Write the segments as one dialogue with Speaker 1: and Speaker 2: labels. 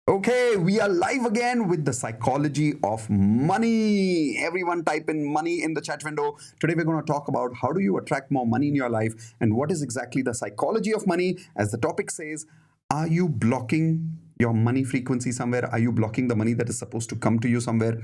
Speaker 1: Okay, we are live again with the psychology of money. Everyone type in money in the chat window. Today we're going to talk about how do you attract more money in your life and what is exactly the psychology of money. As the topic says, are you blocking your money frequency somewhere? Are you blocking the money that is supposed to come to you somewhere?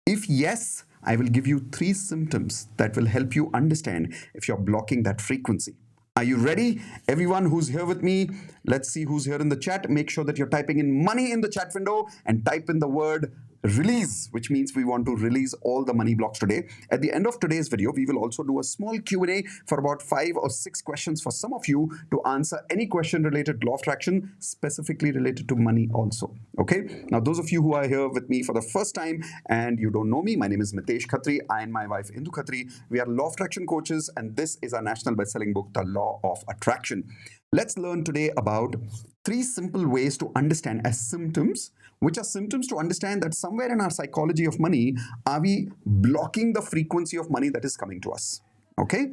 Speaker 1: If yes, I will give you 3 symptoms that will help you understand if you're blocking that frequency. Are you ready? Everyone who's here with me, let's see who's here in the chat. Make sure that you're typing in money in the chat window and type in the word release, which means we want to release all the money blocks today. At the end of today's video, we will also do a small Q&A for about 5 or 6 questions for some of you to answer any question related to law of attraction, specifically related to money also. Okay? Now, those of you who are here with me for the first time and you don't know me, my name is Mitesh Khatri. I and my wife Indu Khatri, we are law of attraction coaches, and this is our national best-selling book, The Law of Attraction. Let's learn today about 3 simple ways to understand as symptoms, which are symptoms to understand that somewhere in our psychology of money, are we blocking the frequency of money that is coming to us? Okay?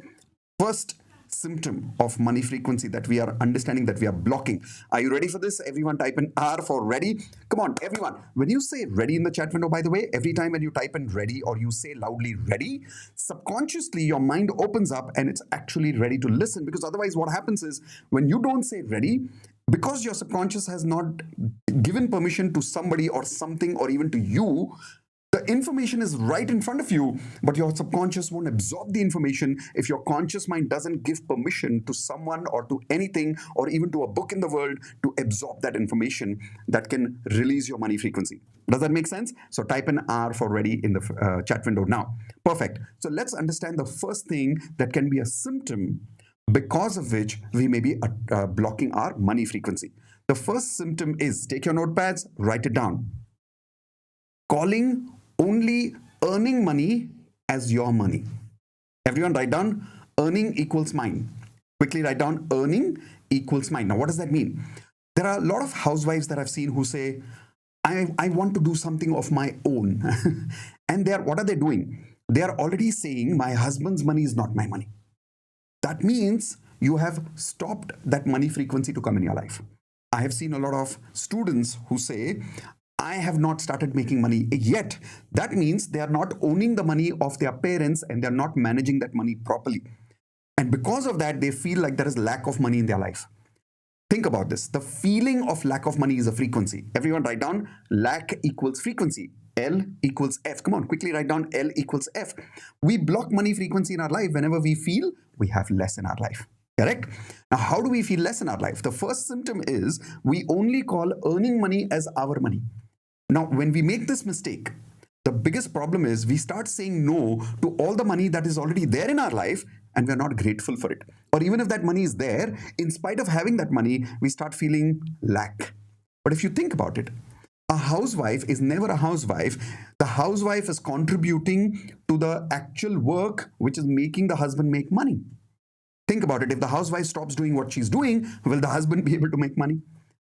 Speaker 1: First symptom of money frequency that we are understanding that we are blocking. Are you ready for this? Everyone type in R for ready. Come on, everyone. When you say ready in the chat window, by the way, every time when you type in ready or you say loudly ready, subconsciously your mind opens up and it's actually ready to listen, because otherwise what happens is when you don't say ready, because your subconscious has not given permission to somebody or something or even to you, the information is right in front of you, but your subconscious won't absorb the information if your conscious mind doesn't give permission to someone or to anything or even to a book in the world to absorb that information that can release your money frequency. Does that make sense? So type in R for ready in the chat window now. Perfect. So let's understand the first thing that can be a symptom because of which we may be blocking our money frequency. The first symptom is, take your notepads, write it down. Calling only earning money as your money. Everyone write down earning equals mine. Quickly write down earning equals mine. Now, what does that mean? There are a lot of housewives that I've seen who say, I want to do something of my own. And what are they doing? They are already saying, my husband's money is not my money. That means you have stopped that money frequency to come in your life. I have seen a lot of students who say, I have not started making money yet. That means they are not owning the money of their parents and they're not managing that money properly. And because of that, they feel like there is lack of money in their life. Think about this. The feeling of lack of money is a frequency. Everyone write down lack equals frequency. L equals F. Come on, quickly write down L equals F. We block money frequency in our life whenever we feel we have less in our life. Correct? Now, how do we feel less in our life? The first symptom is we only call earning money as our money. Now, when we make this mistake, the biggest problem is we start saying no to all the money that is already there in our life and we're not grateful for it. Or even if that money is there, in spite of having that money, we start feeling lack. But if you think about it, a housewife is never a housewife. The housewife is contributing to the actual work which is making the husband make money. Think about it. If the housewife stops doing what she's doing, will the husband be able to make money?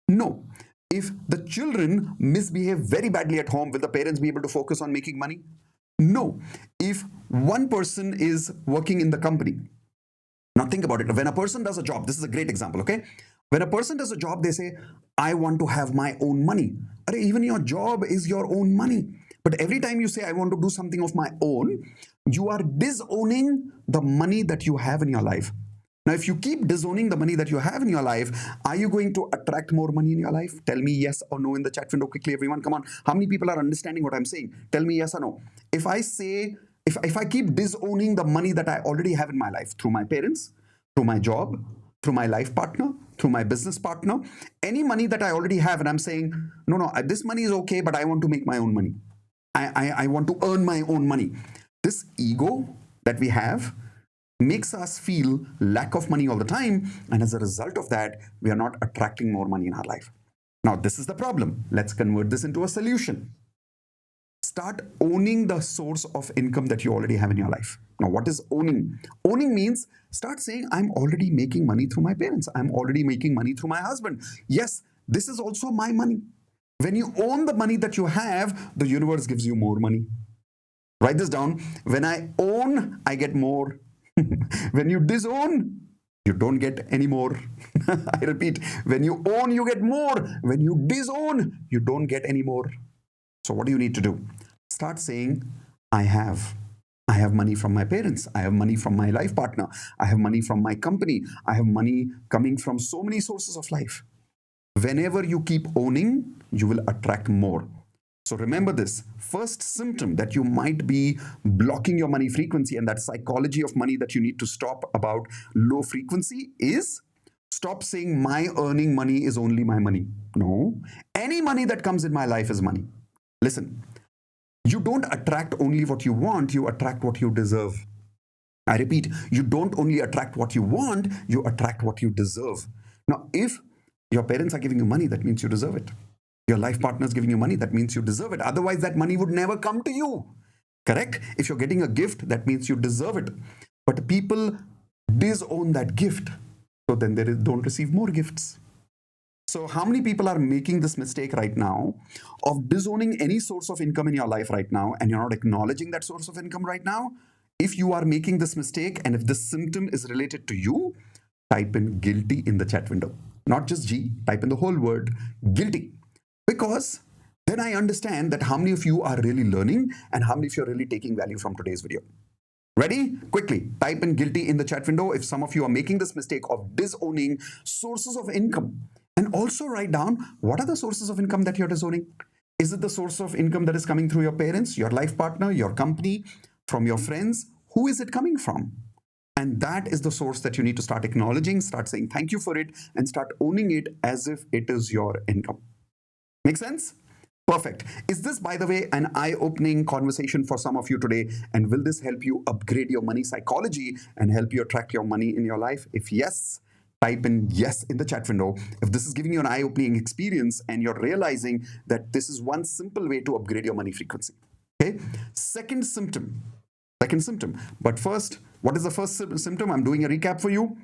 Speaker 1: No. If the children misbehave very badly at home, will the parents be able to focus on making money? No. If one person is working in the company, now think about it. When a person does a job, this is a great example, okay? When a person does a job, they say, I want to have my own money. Even your job is your own money. But every time you say, I want to do something of my own, you are disowning the money that you have in your life. Now, if you keep disowning the money that you have in your life, are you going to attract more money in your life? Tell me yes or no in the chat window quickly, everyone. Come on. How many people are understanding what I'm saying? Tell me yes or no. If I say, if I keep disowning the money that I already have in my life through my parents, through my job, through my life partner, through my business partner, any money that I already have, and I'm saying, no, this money is okay, but I want to make my own money. I want to earn my own money. This ego that we have makes us feel lack of money all the time, and as a result of that, we are not attracting more money in our life. Now, this is the problem. Let's convert this into a solution. Start owning the source of income that you already have in your life. Now, what is owning? Owning means start saying, I'm already making money through my parents. I'm already making money through my husband. Yes, this is also my money. When you own the money that you have, the universe gives you more money. Write this down. When I own, I get more. When you disown, you don't get any more. I repeat, when you own, you get more. When you disown, you don't get any more. So what do you need to do? Start saying, I have. I have money from my parents. I have money from my life partner. I have money from my company. I have money coming from so many sources of life. Whenever you keep owning, you will attract more. So remember this first symptom that you might be blocking your money frequency, and that psychology of money that you need to stop about low frequency is stop saying my earning money is only my money. No, any money that comes in my life is money. Listen, you don't attract only what you want, you attract what you deserve. I repeat, you don't only attract what you want, you attract what you deserve. Now, if your parents are giving you money, that means you deserve it. Your life partner is giving you money, that means you deserve it. Otherwise, that money would never come to you. Correct? If you're getting a gift, that means you deserve it. But people disown that gift. So then they don't receive more gifts. So how many people are making this mistake right now of disowning any source of income in your life right now, and you're not acknowledging that source of income right now? If you are making this mistake, and if this symptom is related to you, type in guilty in the chat window. Not just G, type in the whole word guilty. Because then I understand that how many of you are really learning and how many of you are really taking value from today's video. Ready? Quickly, type in guilty in the chat window if some of you are making this mistake of disowning sources of income. And also write down, what are the sources of income that you're disowning? Is it the source of income that is coming through your parents, your life partner, your company, from your friends? Who is it coming from? And that is the source that you need to start acknowledging, start saying thank you for it, and start owning it as if it is your income. Make sense? Perfect. Is this, by the way, an eye-opening conversation for some of you today? And will this help you upgrade your money psychology and help you attract your money in your life? If yes, type in yes in the chat window. If this is giving you an eye-opening experience and you're realizing that this is one simple way to upgrade your money frequency. Okay. Second symptom. But first, what is the first symptom? I'm doing a recap for you.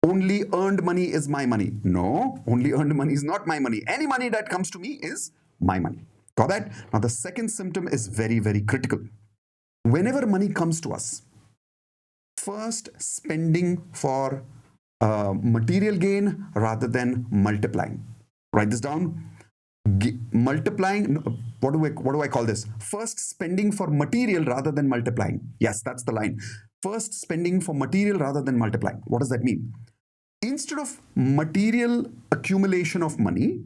Speaker 1: Only earned money is my money. No, only earned money is not my money. Any money that comes to me is my money. Got that? Now, the second symptom is very, very critical. Whenever money comes to us, first spending for material gain rather than multiplying. Write this down. Multiplying, what do I call this? First spending for material rather than multiplying. Yes, that's the line. First spending for material rather than multiplying. What does that mean? Instead of material accumulation of money,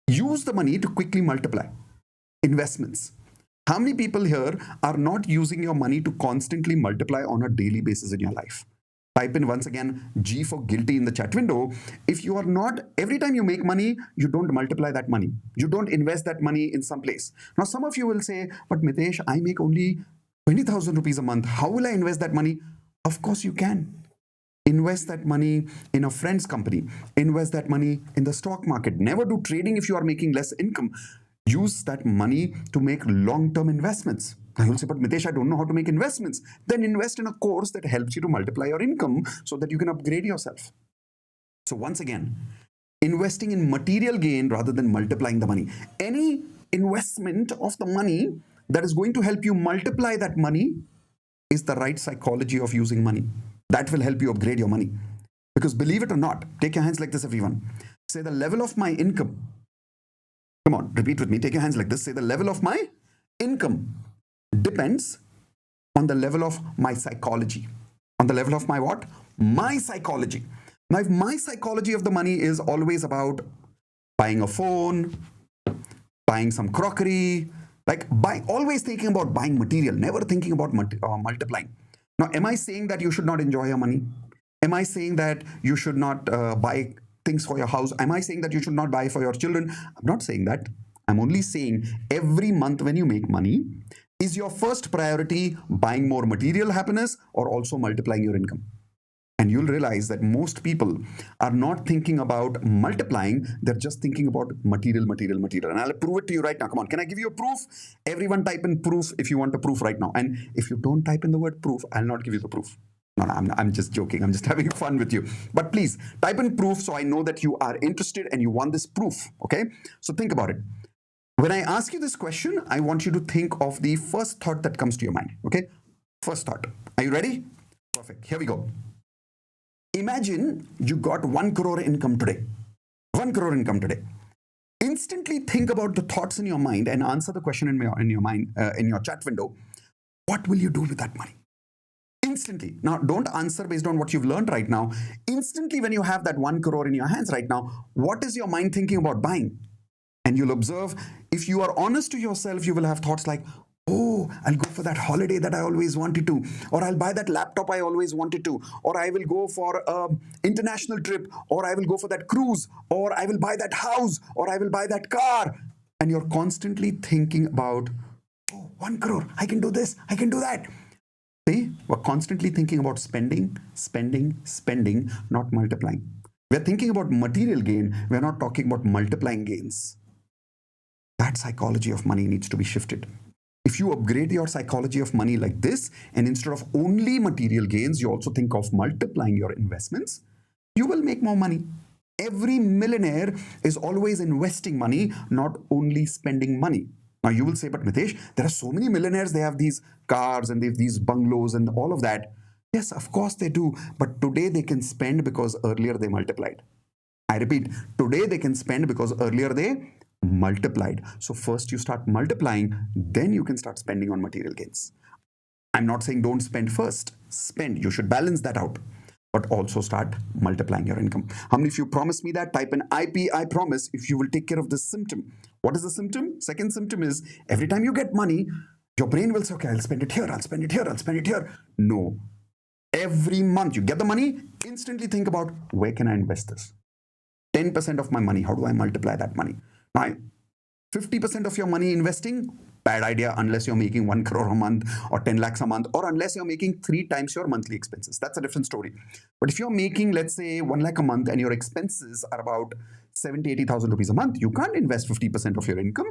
Speaker 1: use the money to quickly multiply. Investments. How many people here are not using your money to constantly multiply on a daily basis in your life? Type in once again G for guilty in the chat window. If you are not, every time you make money, you don't multiply that money. You don't invest that money in some place. Now, some of you will say, but Mitesh, I make only 20,000 rupees a month. How will I invest that money? Of course you can. Invest that money in a friend's company. Invest that money in the stock market. Never do trading if you are making less income. Use that money to make long-term investments. I will say, but Mitesh, I don't know how to make investments. Then invest in a course that helps you to multiply your income so that you can upgrade yourself. So once again, investing in material gain rather than multiplying the money. Any investment of the money that is going to help you multiply that money is the right psychology of using money. That will help you upgrade your money. Because believe it or not, take your hands like this, everyone. Say the level of my income. Come on, repeat with me. Take your hands like this. Say the level of my income depends on the level of my psychology. On the level of my what? My psychology. Now, if my psychology of the money is always about buying a phone, buying some crockery, like always thinking about buying material, never thinking about multiplying. Now, am I saying that you should not enjoy your money? Am I saying that you should not buy things for your house? Am I saying that you should not buy for your children? I'm not saying that. I'm only saying every month when you make money, is your first priority buying more material happiness or also multiplying your income? And you'll realize that most people are not thinking about multiplying. They're just thinking about material. And I'll prove it to you right now. Come on. Can I give you a proof? Everyone type in proof if you want a proof right now. And if you don't type in the word proof, I'll not give you the proof. No, I'm just joking. I'm just having fun with you. But please type in proof so I know that you are interested and you want this proof. Okay? So think about it. When I ask you this question, I want you to think of the first thought that comes to your mind. Okay? First thought. Are you ready? Perfect. Here we go. Imagine you got 1 crore income today. 1 crore income today. Instantly think about the thoughts in your mind and answer the question in your mind, in your chat window. What will you do with that money? Instantly. Now, don't answer based on what you've learned right now. Instantly, when you have that 1 crore in your hands right now, what is your mind thinking about buying? And you'll observe, if you are honest to yourself, you will have thoughts like, oh, I'll go for that holiday that I always wanted to, or I'll buy that laptop I always wanted to, or I will go for an international trip, or I will go for that cruise, or I will buy that house, or I will buy that car. And you're constantly thinking about, oh, 1 crore, I can do this, I can do that. See, we're constantly thinking about spending, spending, spending, not multiplying. We're thinking about material gain. We're not talking about multiplying gains. That psychology of money needs to be shifted. If you upgrade your psychology of money like this, and instead of only material gains, you also think of multiplying your investments, you will make more money. Every millionaire is always investing money, not only spending money. Now you will say, but Mitesh, there are so many millionaires, they have these cars and they have these bungalows and all of that. Yes, of course they do. But today they can spend because earlier they multiplied. I repeat, today they can spend because earlier they multiplied. So first you start multiplying, then you can start spending on material gains. I'm not saying don't spend first. Spend. You should balance that out. But also start multiplying your income. How many of you promise me that? Type in IP, I promise, if you will take care of this symptom. What is the symptom? Second symptom is every time you get money, your brain will say, okay, I'll spend it here, I'll spend it here, I'll spend it here. No. Every month you get the money, instantly think about, where can I invest this? 10% of my money, how do I multiply that money? Now, 50% of your money investing, bad idea unless you're making 1 crore a month or 10 lakhs a month, or unless you're making 3 times your monthly expenses. That's a different story. But if you're making, let's say, 1 lakh a month and your expenses are about 70, 80,000 rupees a month, you can't invest 50% of your income.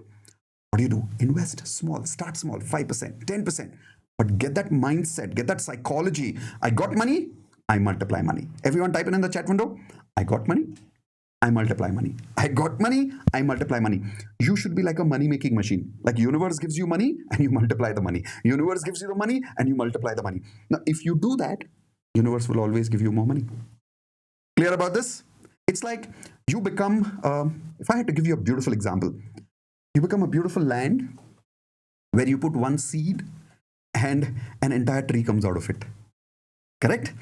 Speaker 1: What do? Invest small, start small, 5%, 10%. But get that mindset, get that psychology. I got money, I multiply money. Everyone type in the chat window, I got money, I multiply money. I got money, I multiply money. You should be like a money-making machine. Like universe gives you money and you multiply the money. Universe gives you the money and you multiply the money. Now, if you do that, universe will always give you more money. Clear about this? It's like you become, if I had to give you a beautiful example, you become a beautiful land where you put one seed and an entire tree comes out of it. Correct?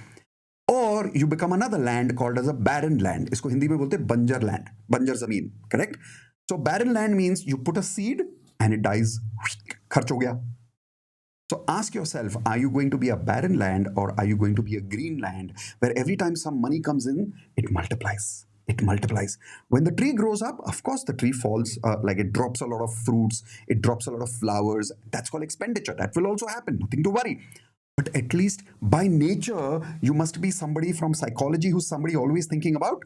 Speaker 1: Or you become another land called as a barren land. इसको हिंदी में बोलते हैं बंजर land, बंजर जमीन. Correct? So barren land means you put a seed and it dies. खर्च हो गया. So ask yourself, are you going to be a barren land or are you going to be a green land where every time some money comes in, it multiplies. It multiplies. When the tree grows up, of course, the tree falls, like it drops a lot of fruits, it drops a lot of flowers. That's called expenditure. That will also happen. Nothing to worry. But at least by nature, you must be somebody from psychology who's somebody always thinking about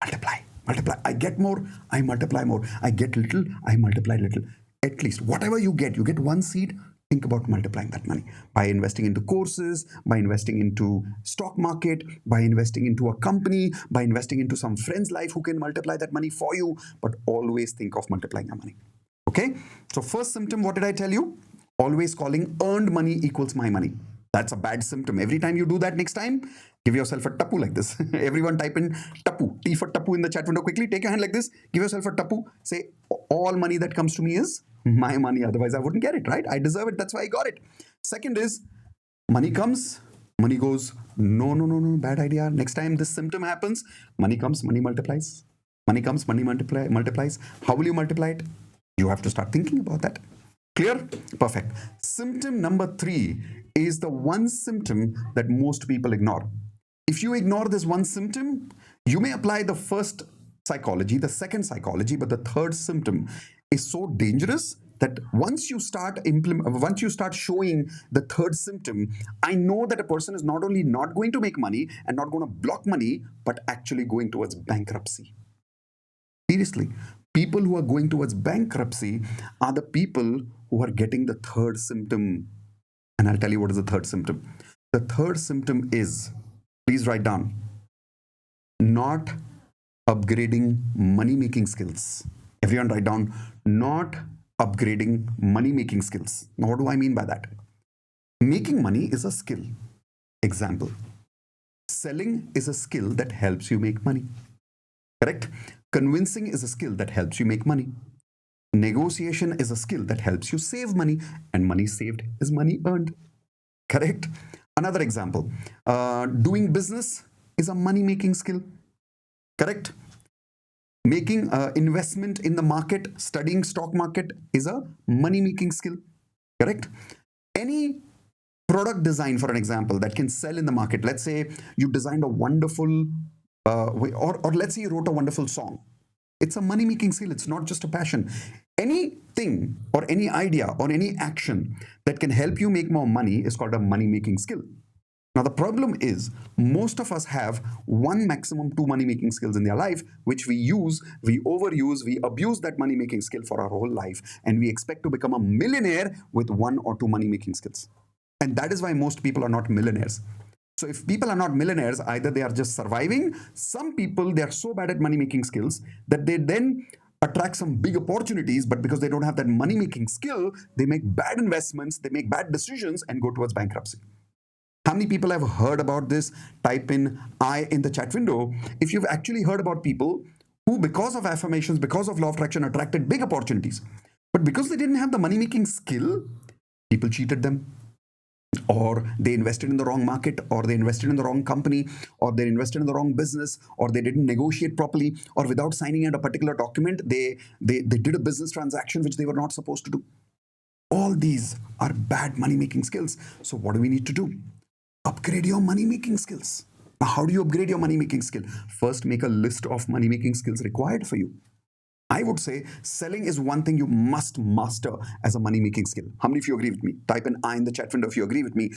Speaker 1: multiply, multiply. I get more, I multiply more. I get little, I multiply little. At least whatever you get one seed, think about multiplying that money by investing into courses, by investing into stock market, by investing into a company, by investing into some friend's life who can multiply that money for you. But always think of multiplying your money. Okay? So first symptom, what did I tell you? Always calling earned money equals my money. That's a bad symptom. Every time you do that next time, give yourself a tapu like this. Everyone type in tapu, T for tapu in the chat window quickly. Take your hand like this. Give yourself a tapu. Say, all money that comes to me is my money. Otherwise, I wouldn't get it, right? I deserve it. That's why I got it. Second is, money comes, money goes. No, no, no, no. Bad idea. Next time this symptom happens, money comes, money multiplies. Money comes, money multiplies. How will you multiply it? You have to start thinking about that. Clear? Perfect. Symptom number 3 is the one symptom that most people ignore. If you ignore this one symptom, you may apply the first psychology, the second psychology, but the third symptom is so dangerous that once you start showing the third symptom, I know that a person is not only not going to make money and not going to block money, but actually going towards bankruptcy. Seriously, people who are going towards bankruptcy are the people who are getting the third symptom. And I'll tell you what is the third symptom. The third symptom is, please write down, not upgrading money-making skills. Everyone write down, not upgrading money-making skills. Now, what do I mean by that? Making money is a skill. Example, Selling is a skill that helps you make money. Correct? Convincing is a skill that helps you make money. Negotiation is a skill that helps you save money, and money saved is money earned. Correct? Another example, doing business is a money making skill. Correct? Making investment in the market, studying stock market is a money making skill. Correct? Any product design, for an example, that can sell in the market. Let's say you designed a wonderful or let's say you wrote a wonderful song. It's a money making skill. It's not just a passion. Anything or any idea or any action that can help you make more money is called a money making skill. Now, the problem is most of us have one, maximum two money making skills in their life, which we use, we overuse, we abuse that money making skill for our whole life, and we expect to become a millionaire with one or two money making skills. And that is why most people are not millionaires. So if people are not millionaires, either they are just surviving. Some people, they are so bad at money making skills that they then attract some big opportunities, but because they don't have that money making skill, they make bad investments, they make bad decisions and go towards bankruptcy. How many people have heard about this? Type in I in the chat window if you've actually heard about people who, because of affirmations, because of law of attraction, attracted big opportunities. But because they didn't have the money making skill, people cheated them, or they invested in the wrong market, or they invested in the wrong company, or they invested in the wrong business, or they didn't negotiate properly, or without signing out a particular document, they did a business transaction which they were not supposed to do. All these are bad money making skills. So what do we need to do? Upgrade your money making skills. Now, how do you upgrade your money making skill? First, make a list of money making skills required for you. I would say selling is one thing you must master as a money making skill. How many of you agree with me? Type in I in the chat window if you agree with me.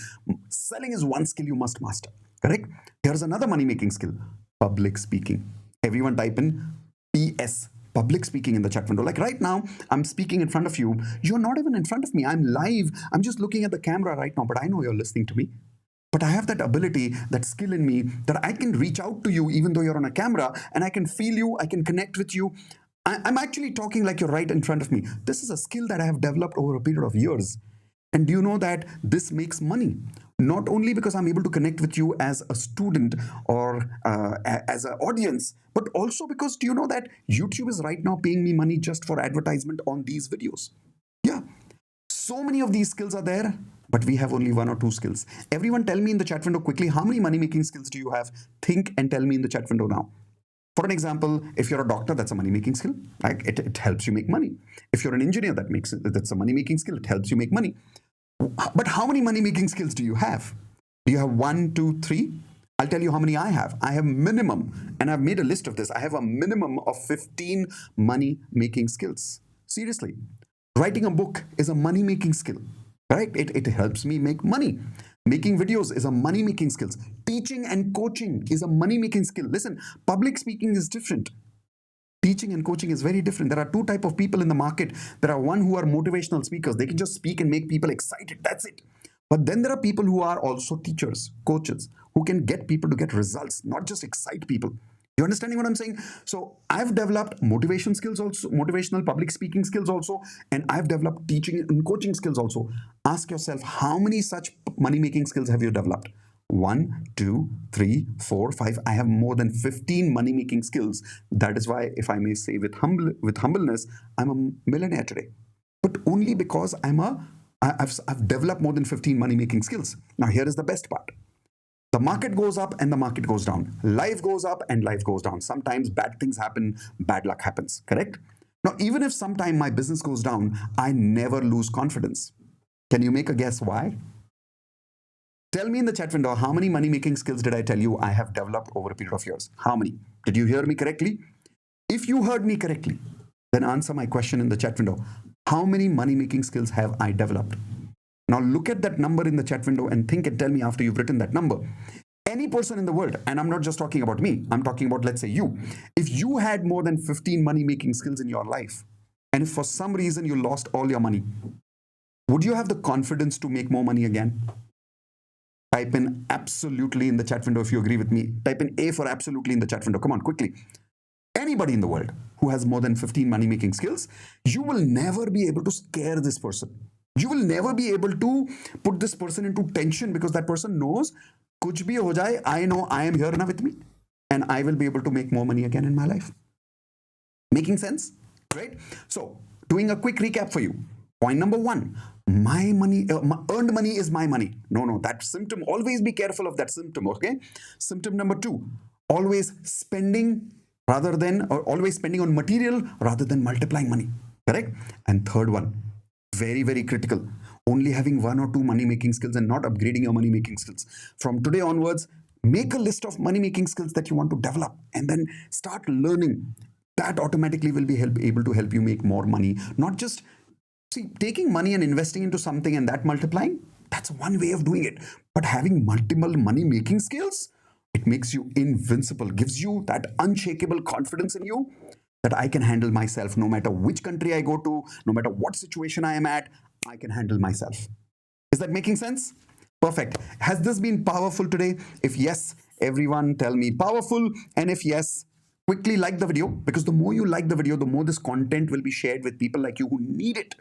Speaker 1: Selling is one skill you must master. Correct? Here's another money making skill, public speaking. Everyone type in PS, public speaking, in the chat window. Like right now, I'm speaking in front of you. You're not even in front of me. I'm live. I'm just looking at the camera right now, but I know you're listening to me. But I have that ability, that skill in me that I can reach out to you even though you're on a camera, and I can feel you, I can connect with you. I'm actually talking like you're right in front of me. This is a skill that I have developed over a period of years. And do you know that this makes money? Not only because I'm able to connect with you as a student or as an audience, but also because do you know that YouTube is right now paying me money just for advertisement on these videos? Yeah. So many of these skills are there, but we have only one or two skills. Everyone tell me in the chat window quickly, how many money making skills do you have? Think and tell me in the chat window now. For an example, if you're a doctor, that's a money making skill. Like it helps you make money. If you're an engineer, that's a money making skill. It helps you make money. But how many money making skills do you have? Do you have 1, 2, 3? I'll tell you how many I have. I have minimum, and I've made a list of this. I have a minimum of 15 money making skills. Seriously. Writing a book is a money making skill, right? It helps me make money. Making videos is a money making skill. Teaching and coaching is a money making skill. Listen, public speaking is different. Teaching and coaching is very different. There are two types of people in the market. There are one who are motivational speakers. They can just speak and make people excited. That's it. But then there are people who are also teachers, coaches, who can get people to get results, not just excite people. You understanding what I'm saying? So I've developed motivation skills also, motivational public speaking skills also, and I've developed teaching and coaching skills also. Ask yourself, how many such money-making skills have you developed? 1, 2, 3, 4, 5. I have more than 15 money-making skills. That is why, if I may say with humbleness, I'm a millionaire today. But only because I've developed more than 15 money-making skills. Now here is the best part. The market goes up and the market goes down. Life goes up and life goes down. Sometimes bad things happen, bad luck happens, correct? Now, even if sometime my business goes down, I never lose confidence. Can you make a guess why? Tell me in the chat window, how many money-making skills did I tell you I have developed over a period of years? How many? Did you hear me correctly? If you heard me correctly, then answer my question in the chat window. How many money-making skills have I developed? Now look at that number in the chat window and think and tell me after you've written that number. Any person in the world, and I'm not just talking about me, I'm talking about, let's say, you. If you had more than 15 money-making skills in your life, and if for some reason you lost all your money, would you have the confidence to make more money again? Type in absolutely in the chat window if you agree with me. Type in A for absolutely in the chat window. Come on, quickly. Anybody in the world who has more than 15 money-making skills, you will never be able to scare this person. You will never be able to put this person into tension because that person knows कुछ भी हो जाए, I know I am here now with me, and I will be able to make more money again in my life. Making sense? Right? So, doing a quick recap for you. Point number one, my money, earned money is my money. No, that symptom, always be careful of that symptom, okay? Symptom number two, always spending rather than, or always spending on material rather than multiplying money, correct? And third one, very, very critical, only having one or two money making skills and not upgrading your money making skills. From today onwards, make a list of money making skills that you want to develop and then start learning. That automatically will be able to help you make more money. Not just, see, taking money and investing into something and that multiplying, that's one way of doing it. But having multiple money making skills, it makes you invincible, gives you that unshakable confidence in you that I can handle myself no matter which country I go to, no matter what situation I am at, I can handle myself. Is that making sense? Perfect. Has this been powerful today? If yes, everyone tell me powerful. And if yes, quickly like the video, because the more you like the video, the more this content will be shared with people like you who need it.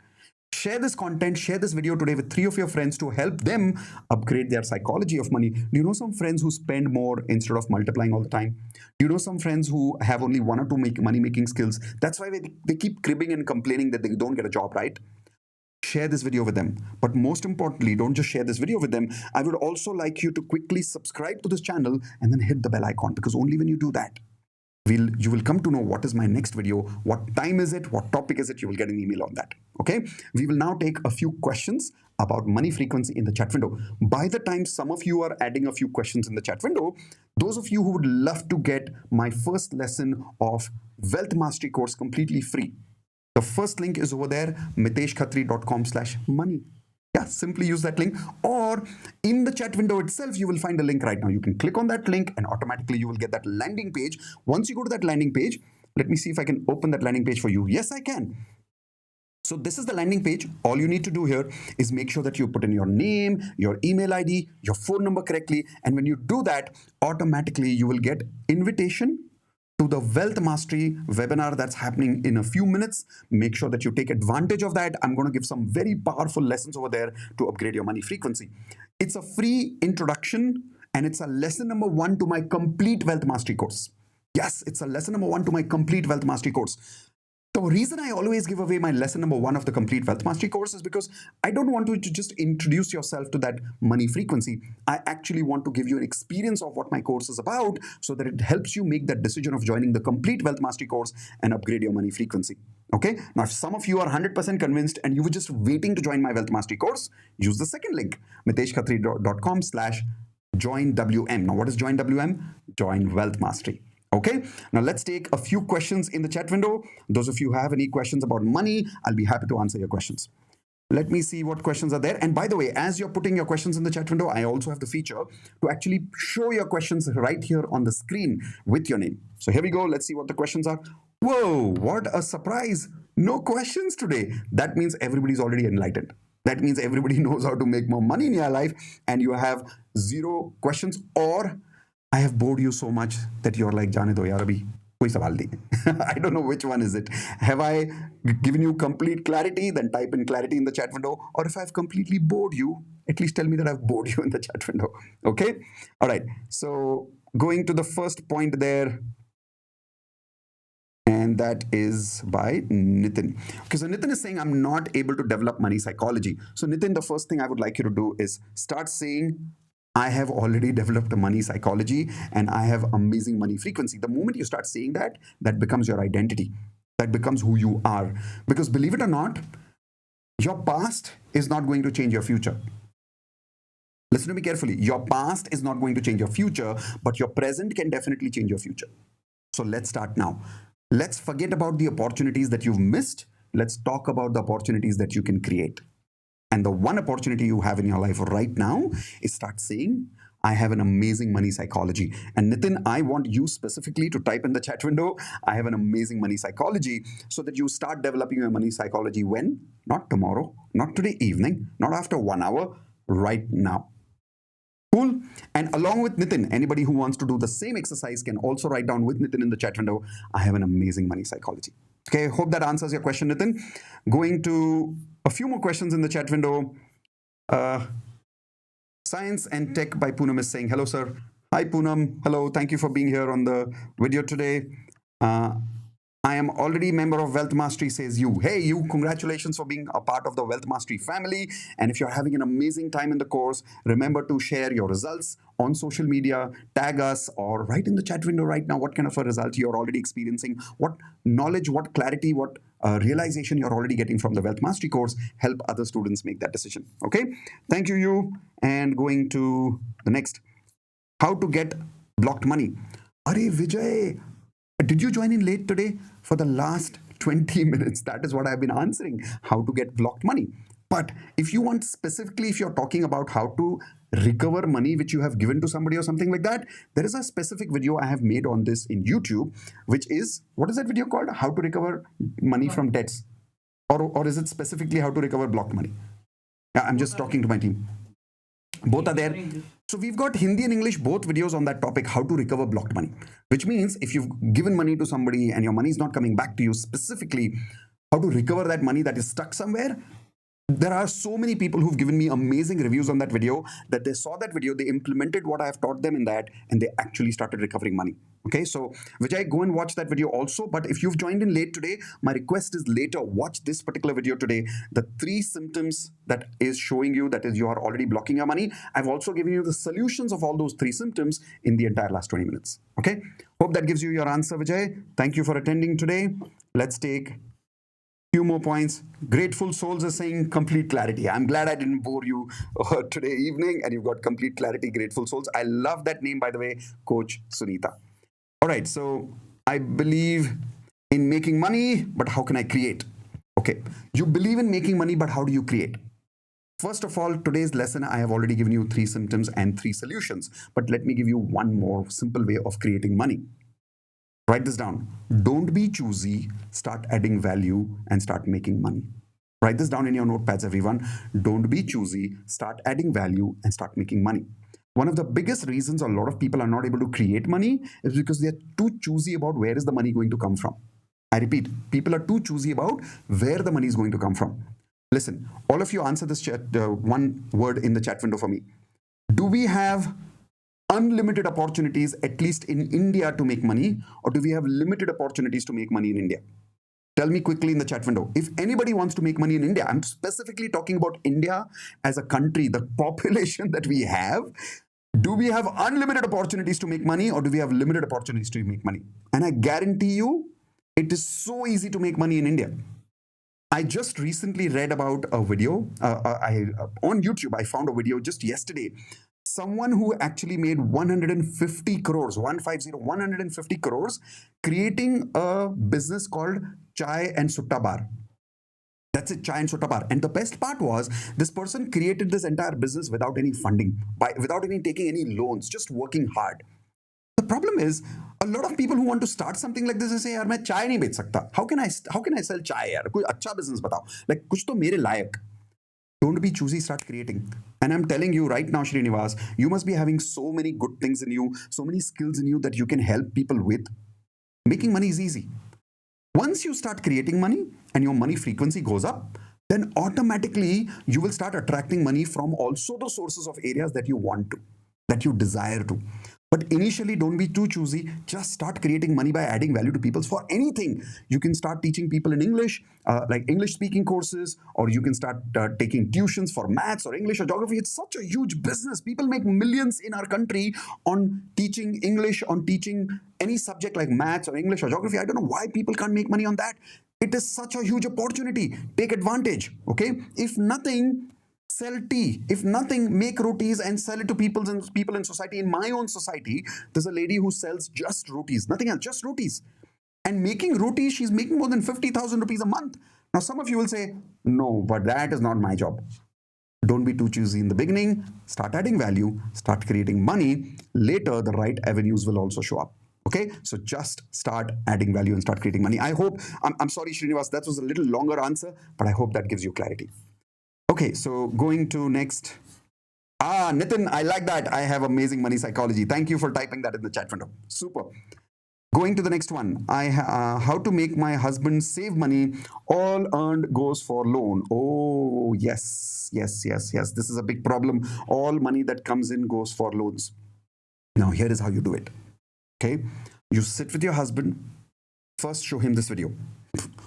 Speaker 1: Share this content, share this video today with 3 of your friends to help them upgrade their psychology of money. Do you know some friends who spend more instead of multiplying all the time? Do you know some friends who have only one or two money making skills? That's why they keep cribbing and complaining that they don't get a job, right? Share this video with them. But most importantly, don't just share this video with them. I would also like you to quickly subscribe to this channel and then hit the bell icon, because only when you do that, you will come to know what is my next video, what time is it, what topic is it. You will get an email on that. Okay, we will now take a few questions about money frequency in the chat window. By the time some of you are adding a few questions in the chat window, those of you who would love to get my first lesson of Wealth Mastery course completely free, the first link is over there, miteshkhatri.com/money. Yeah, simply use that link, or in the chat window itself, you will find a link right now. You can click on that link and automatically you will get that landing page. Once you go to that landing page, let me see if I can open that landing page for you. Yes, I can. So this is the landing page. All you need to do here is make sure that you put in your name, your email ID, your phone number correctly. And when you do that, automatically you will get invitation to the Wealth Mastery webinar that's happening in a few minutes. Make sure that you take advantage of that. I'm going to give some very powerful lessons over there to upgrade your money frequency. It's a free introduction and it's a lesson number 1 to my complete Wealth Mastery course. Yes, it's a lesson number 1 to my complete Wealth Mastery course. The reason I always give away my lesson number 1 of the complete Wealth Mastery course is because I don't want you to just introduce yourself to that money frequency. I actually want to give you an experience of what my course is about so that it helps you make that decision of joining the complete Wealth Mastery course and upgrade your money frequency. Okay? Now, if some of you are 100% convinced and you were just waiting to join my Wealth Mastery course, use the second link, miteshkhatri.com/join WM. Now, what is join WM? Join Wealth Mastery. Okay, now let's take a few questions in the chat window. Those of you who have any questions about money, I'll be happy to answer your questions. Let me see what questions are there. And by the way, as you're putting your questions in the chat window, I also have the feature to actually show your questions right here on the screen with your name. So here we go. Let's see what the questions are. Whoa, what a surprise. No questions today. That means everybody's already enlightened. That means everybody knows how to make more money in your life and you have 0 questions, or I have bored you so much that you're like, जाने दो यार अभी कोई सवाल नहीं. I don't know which one is it. Have I given you complete clarity? Then type in clarity in the chat window. Or if I've completely bored you, at least tell me that I've bored you in the chat window. Okay? All right. So going to the first point there, and that is by Nitin. Okay, so Nitin is saying, I'm not able to develop money psychology. So Nitin, the first thing I would like you to do is start saying, I have already developed a money psychology and I have amazing money frequency. The moment you start saying that, that becomes your identity. That becomes who you are. Because believe it or not, your past is not going to change your future. Listen to me carefully. Your past is not going to change your future, but your present can definitely change your future. So let's start now. Let's forget about the opportunities that you've missed. Let's talk about the opportunities that you can create. And the one opportunity you have in your life right now is start saying, I have an amazing money psychology. And Nitin, I want you specifically to type in the chat window, I have an amazing money psychology, so that you start developing your money psychology when? Not tomorrow, not today evening, not after 1 hour, right now. Cool. And along with Nitin, anybody who wants to do the same exercise can also write down with Nitin in the chat window, I have an amazing money psychology. Okay, hope that answers your question, Nitin. Going to a few more questions in the chat window. Science and Tech by Poonam is saying, hello, sir. Hi, Poonam. Hello. Thank you for being here on the video today. Uh, I am already a member of Wealth Mastery, says you. Hey, you, congratulations for being a part of the Wealth Mastery family. And if you're having an amazing time in the course, remember to share your results on social media, tag us, or write in the chat window right now what kind of a result you're already experiencing, what knowledge, what clarity, what realization you're already getting from the Wealth Mastery course. Help other students make that decision. Okay. Thank you, you. And going to the next. How to get blocked money. Are Vijay, did you join in late today? For the last 20 minutes, that is what I've been answering. How to get blocked money. But if you want specifically, if you're talking about how to recover money which you have given to somebody or something like that, there is a specific video I have made on this in YouTube, which is, what is that video called? How to recover money from debts. Or is it specifically how to recover blocked money? Yeah, I'm just talking to my team. Both are there. So we've got Hindi and English, both videos on that topic, how to recover blocked money, which means if you've given money to somebody and your money is not coming back to you, specifically how to recover that money that is stuck somewhere. There are so many people who've given me amazing reviews on that video, that they saw that video, they implemented what I have taught them in that, and they actually started recovering money. Okay, so Vijay, go and watch that video also. But if you've joined in late today, my request is later watch this particular video today. The 3 symptoms that is showing you that is you are already blocking your money. I've also given you the solutions of all those 3 symptoms in the entire last 20 minutes. Okay, hope that gives you your answer, Vijay. Thank you for attending today. Let's take few more points. Grateful Souls is saying complete clarity. I'm glad I didn't bore you today evening and you've got complete clarity. Grateful Souls. I love that name, by the way, Coach Sunita. All right, so I believe in making money, but how can I create? Okay, you believe in making money, but how do you create? First of all, today's lesson, I have already given you 3 symptoms and 3 solutions, but let me give you one more simple way of creating money. Write this down. Don't be choosy, start adding value and start making money. Write this down in your notepads, everyone. Don't be choosy, start adding value and start making money. One of the biggest reasons a lot of people are not able to create money is because they're too choosy about where is the money going to come from. I repeat, people are too choosy about where the money is going to come from. Listen, all of you answer this chat, one word in the chat window for me. Do we have unlimited opportunities, at least in India, to make money, or do we have limited opportunities to make money in India? Tell me quickly in the chat window. If anybody wants to make money in India, I'm specifically talking about India as a country, the population that we have. Do we have unlimited opportunities to make money, or do we have limited opportunities to make money? And I guarantee you, it is so easy to make money in India. I just recently read about a video on YouTube. I found a video just yesterday. Someone who actually made 150 crores, 150 crores, creating a business called Chai and Sutta Bar. That's it, Chai and Sutta Bar. And the best part was, this person created this entire business without any funding, without even taking any loans, just working hard. The problem is, a lot of people who want to start something like this say, यार मैं चाय नहीं बेच सकता. How can I sell chai यार? कोई अच्छा business बताओ. Like कुछ तो मेरे लायक. Don't be choosy, start creating. And I'm telling you right now, Srinivas, you must be having so many good things in you, so many skills in you that you can help people with. Making money is easy. Once you start creating money and your money frequency goes up, then automatically you will start attracting money from also the sources of areas that you want to, that you desire to. But initially, don't be too choosy. Just start creating money by adding value to people for anything. You can start teaching people in English, like English speaking courses, or you can start taking tuitions for maths or English or geography. It's such a huge business. People make millions in our country on teaching English, on teaching any subject like maths or English or geography. I don't know why people can't make money on that. It is such a huge opportunity. Take advantage. Okay. If nothing, sell tea. If nothing, make rotis and sell it to people in society. In my own society, there's a lady who sells just rotis, nothing else, just rotis. And making rotis, she's making more than 50,000 rupees a month. Now, some of you will say, no, but that is not my job. Don't be too choosy in the beginning. Start adding value, start creating money. Later, the right avenues will also show up. Okay, so just start adding value and start creating money. I hope, I'm sorry, Srinivas, that was a little longer answer, but I hope that gives you clarity. Okay, so going to next. Nitin, I like that. I have amazing money psychology. Thank you for typing that in the chat window. Super. Going to the next one. How to make my husband save money. All earned goes for loan. Oh, yes, yes, yes, yes. This is a big problem. All money that comes in goes for loans. Now, here is how you do it. Okay. You sit with your husband. First, show him this video.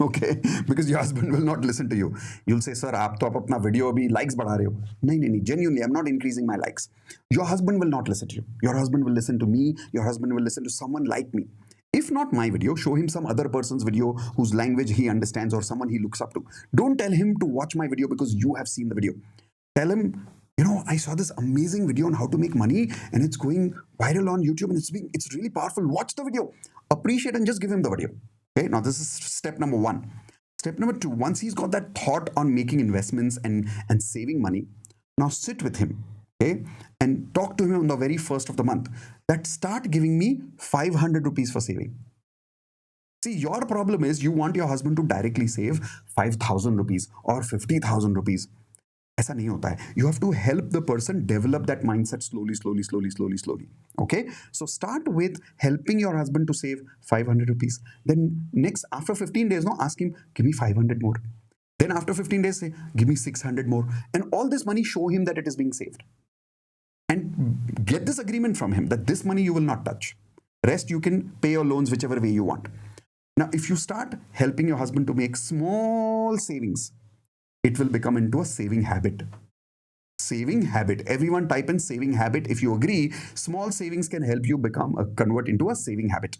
Speaker 1: Okay, because your husband will not listen to you. You'll say, sir, आप तो आप अपना video अभी likes बढ़ा रहे हो. नहीं नहीं नहीं, genuinely, I'm not increasing my likes. Your husband will not listen to you. Your husband will listen to me. Your husband will listen to someone like me. If not my video, show him some other person's video whose language he understands or someone he looks up to. Don't tell him to watch my video because you have seen the video. Tell him, you know, I saw this amazing video on how to make money and it's going viral on YouTube and it's really powerful. Watch the video, appreciate and just give him the video. Okay, now this is step number one. Step number two, once he's got that thought on making investments and saving money, now sit with him, okay, and talk to him on the very first of the month that start giving me 500 rupees for saving. See, your problem is you want your husband to directly save 5,000 rupees or 50,000 rupees. ऐसा नहीं होता है. You have to help the person develop that mindset slowly. Okay? So start with helping your husband to save 500 rupees. Then next, after 15 days, no, ask him, give me 500 more. Then after 15 days, say, give me 600 more. And all this money, show him that it is being saved. And get this agreement from him that this money you will not touch. Rest, you can pay your loans whichever way you want. Now, if you start helping your husband to make small savings, it will become into a saving habit. Saving habit. Everyone type in saving habit. If you agree, small savings can help you convert into a saving habit.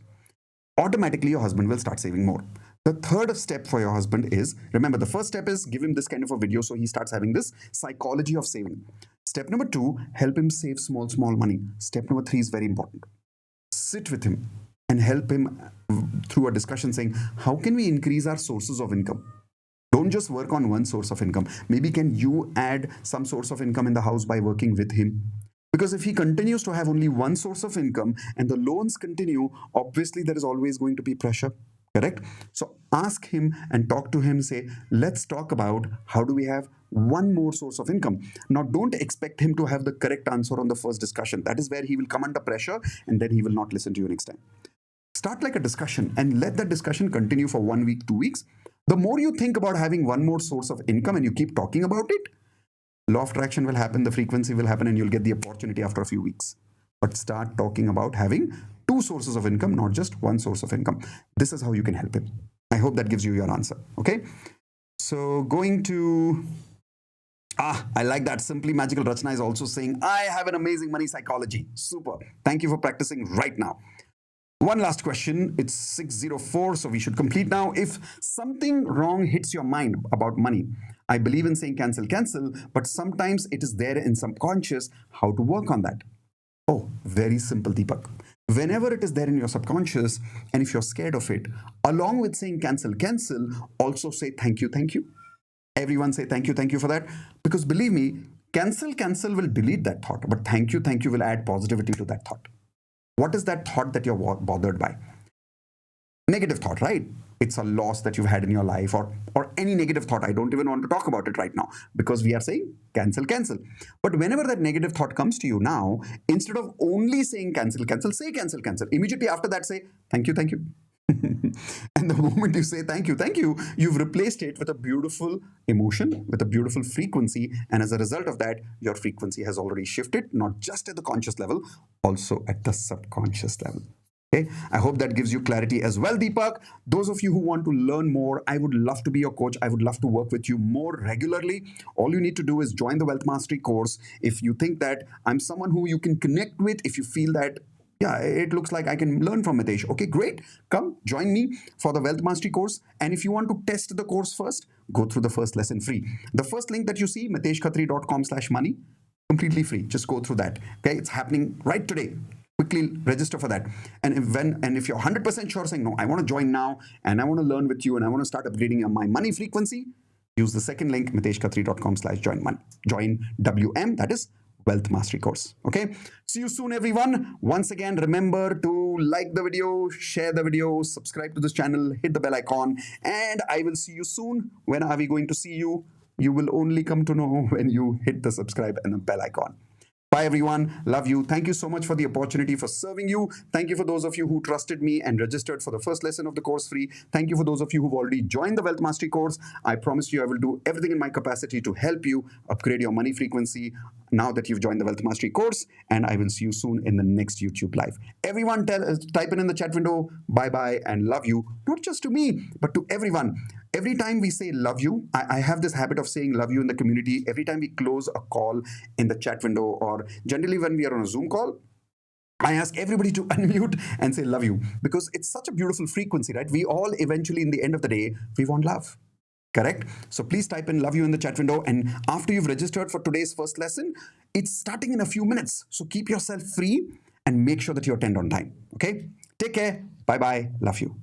Speaker 1: Automatically, your husband will start saving more. The third step for your husband is, remember, the first step is give him this kind of a video so he starts having this psychology of saving. Step number two, help him save small money. Step number three is very important. Sit with him and help him through a discussion saying, how can we increase our sources of income? Don't just work on one source of income. Maybe can you add some source of income in the house by working with him? Because if he continues to have only one source of income and the loans continue, obviously there is always going to be pressure, correct? So ask him and talk to him, say, let's talk about how do we have one more source of income. Now, don't expect him to have the correct answer on the first discussion. That is where he will come under pressure and then he will not listen to you next time. Start like a discussion and let that discussion continue for 1 week, 2 weeks. The more you think about having one more source of income and you keep talking about it, law of attraction will happen, the frequency will happen, and you'll get the opportunity after a few weeks. But start talking about having two sources of income, not just one source of income. This is how you can help him. I hope that gives you your answer. Okay. So going to, I like that. Simply Magical Rachna is also saying, I have an amazing money psychology. Super. Thank you for practicing right now. One last question. It's 6:04, so we should complete now. If something wrong hits your mind about money, I believe in saying cancel, but sometimes it is there in subconscious. How to work on that? Oh, very simple, Deepak. Whenever it is there in your subconscious, and if you're scared of it, along with saying cancel, also say thank you. Everyone say thank you for that. Because believe me, cancel will delete that thought, but thank you will add positivity to that thought. What is that thought that you're bothered by? Negative thought, right? It's a loss that you've had in your life or any negative thought. I don't even want to talk about it right now because we are saying cancel. But whenever that negative thought comes to you now, instead of only saying cancel, say cancel. Immediately after that, say thank you. And the moment you say thank you, you've replaced it with a beautiful emotion, with a beautiful frequency. And as a result of that, your frequency has already shifted, not just at the conscious level, also at the subconscious level. Okay, I hope that gives you clarity as well, Deepak. Those of you who want to learn more, I would love to be your coach. I would love to work with you more regularly. All you need to do is join the Wealth Mastery course. If you think that I'm someone who you can connect with, if you feel that, yeah, it looks like I can learn from Mitesh. Okay, great. Come join me for the Wealth Mastery course. And if you want to test the course first, go through the first lesson free. The first link that you see, miteshkhatri.com/money, completely free. Just go through that. Okay, it's happening right today. Quickly register for that. And if you're 100% sure saying, no, I want to join now and I want to learn with you and I want to start upgrading my money frequency, use the second link, miteshkhatri.com/join WM. That is Wealth Mastery course. Okay. See you soon, everyone. Once again, remember to like the video, share the video, subscribe to this channel, hit the bell icon, and I will see you soon. When are we going to see you? You will only come to know when you hit the subscribe and the bell icon. Bye, everyone. Love you. Thank you so much for the opportunity for serving you. Thank you for those of you who trusted me and registered for the first lesson of the course free. Thank you for those of you who've already joined the Wealth Mastery course. I promise you I will do everything in my capacity to help you upgrade your money frequency now that you've joined the Wealth Mastery course. And I will see you soon in the next YouTube live. Everyone, type in the chat window, bye-bye and love you. Not just to me, but to everyone. Every time we say love you, I have this habit of saying love you in the community. Every time we close a call in the chat window, or generally when we are on a Zoom call, I ask everybody to unmute and say love you, because it's such a beautiful frequency, right? We all eventually, in the end of the day, we want love. Correct? So please type in love you in the chat window. And after you've registered for today's first lesson, it's starting in a few minutes. So keep yourself free and make sure that you attend on time. Okay? Take care. Bye-bye. Love you.